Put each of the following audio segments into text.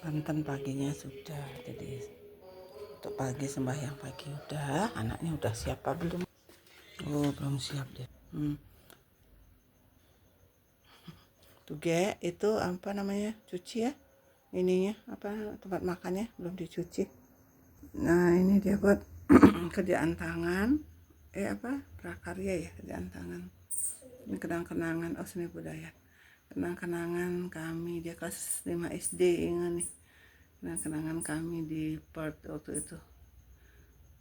Banten paginya sudah, jadi untuk pagi sembahyang pagi udah. Anaknya udah siap apa belum? Oh, belum siap deh. Tuh itu apa namanya, cuci ya ininya, apa tempat makannya belum dicuci. Nah ini dia buat kerjaan tangan, prakarya ya, kerjaan tangan. Ini kenang-kenangan, seni budaya, kenang-kenangan kami, dia kelas 5 SD, ingat nih, kenang-kenangan kami di Perth waktu itu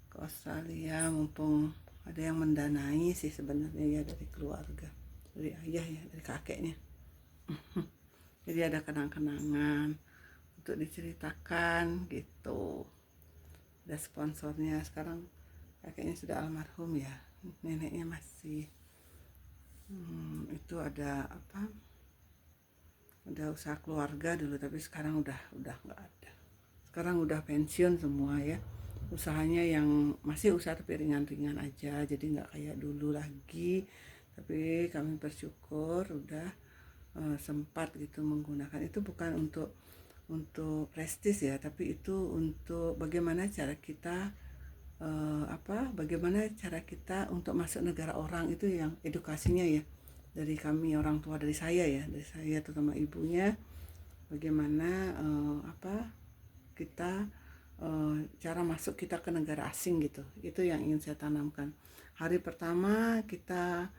ke Australia. Mumpung ada yang mendanai sih sebenarnya ya, dari keluarga, dari ayah ya, dari kakeknya. Jadi ada kenang-kenangan untuk diceritakan gitu. Ada sponsornya. Sekarang kakeknya sudah almarhum ya, neneknya masih. Itu ada usaha keluarga dulu, tapi sekarang udah nggak ada. Sekarang udah pensiun semua ya. Usahanya yang masih usaha tapi ringan-ringan aja, jadi nggak kayak dulu lagi. Tapi kami bersyukur udah sempat gitu menggunakan itu, bukan untuk prestis ya, tapi itu untuk bagaimana cara kita bagaimana cara kita untuk masuk negara orang, itu yang edukasinya ya, dari kami orang tua, dari saya terutama ibunya, bagaimana kita cara masuk kita ke negara asing gitu. Itu yang ingin saya tanamkan. Hari pertama kita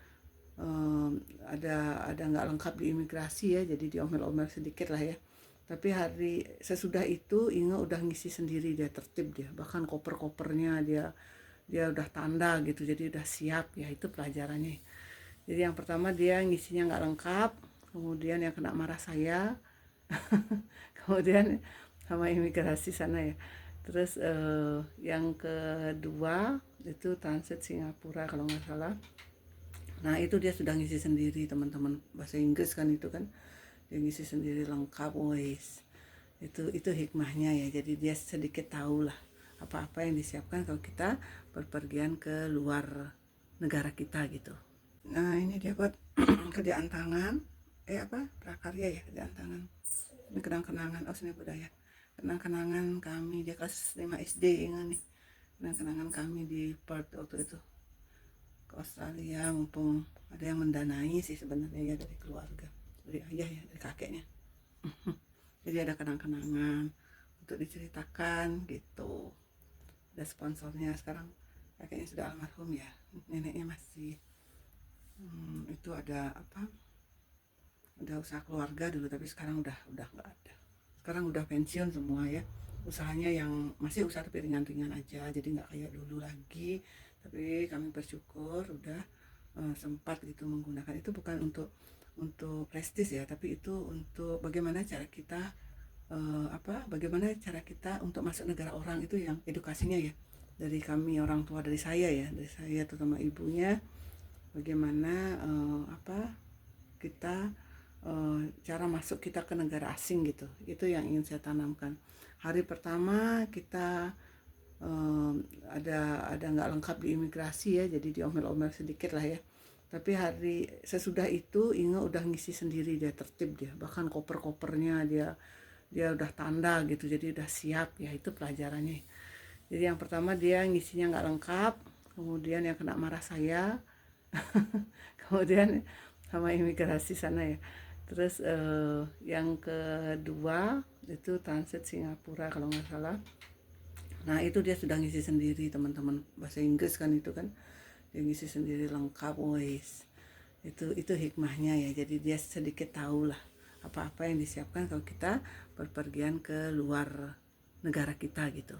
ada nggak lengkap di imigrasi ya, jadi diomel-omel sedikit lah ya. Tapi hari sesudah itu Inge udah ngisi sendiri, dia tertib, dia bahkan koper-kopernya dia udah tanda gitu, jadi udah siap ya. Itu pelajarannya. Jadi yang pertama dia ngisinya nggak lengkap, kemudian yang kena marah saya, kemudian sama imigrasi sana ya. Terus yang kedua itu transit Singapura kalau nggak salah. Nah itu dia sudah ngisi sendiri, teman-teman, bahasa Inggris kan, itu kan dia ngisi sendiri lengkap, wes. Itu hikmahnya ya, jadi dia sedikit tahu lah apa-apa yang disiapkan kalau kita berpergian ke luar negara kita gitu. Nah ini dia buat kerjaan tangan, prakarya ya, kerjaan tangan. Ini kenang-kenangan, seni budaya, kenang-kenangan kami, dia kelas 5 SD, ingat nih, kenang-kenangan kami di Perth waktu itu ke Australia. Mumpung ada yang mendanai sih sebenarnya ya, dari keluarga, dari ayah ya, dari kakeknya. Jadi ada kenang-kenangan untuk diceritakan gitu. Ada sponsornya. Sekarang kakeknya sudah almarhum ya, neneknya masih. Itu ada usaha keluarga dulu, tapi sekarang udah nggak ada. Sekarang udah pensiun semua ya. Usahanya yang masih usaha tapi ringan-ringan aja, jadi nggak kayak dulu lagi. Tapi kami bersyukur udah sempat gitu menggunakan itu, bukan untuk prestis ya, tapi itu untuk bagaimana cara kita bagaimana cara kita untuk masuk negara orang, itu yang edukasinya ya, dari kami orang tua, dari saya terutama ibunya, bagaimana kita cara masuk kita ke negara asing gitu. Itu yang ingin saya tanamkan. Hari pertama kita ada nggak lengkap di imigrasi ya, jadi diomel-omel sedikit lah ya. Tapi hari sesudah itu Inge udah ngisi sendiri, dia tertib, dia bahkan koper-kopernya dia udah tanda gitu, jadi udah siap ya. Itu pelajarannya. Jadi yang pertama dia ngisinya nggak lengkap, kemudian yang kena marah saya, kemudian sama imigrasi sana ya. Terus yang kedua itu transit Singapura kalau nggak salah. Nah itu dia sudah ngisi sendiri, teman-teman, bahasa Inggris kan, itu kan dia ngisi sendiri lengkap, wes. Itu hikmahnya ya, jadi dia sedikit tahu lah apa-apa yang disiapkan kalau kita berpergian ke luar negara kita gitu.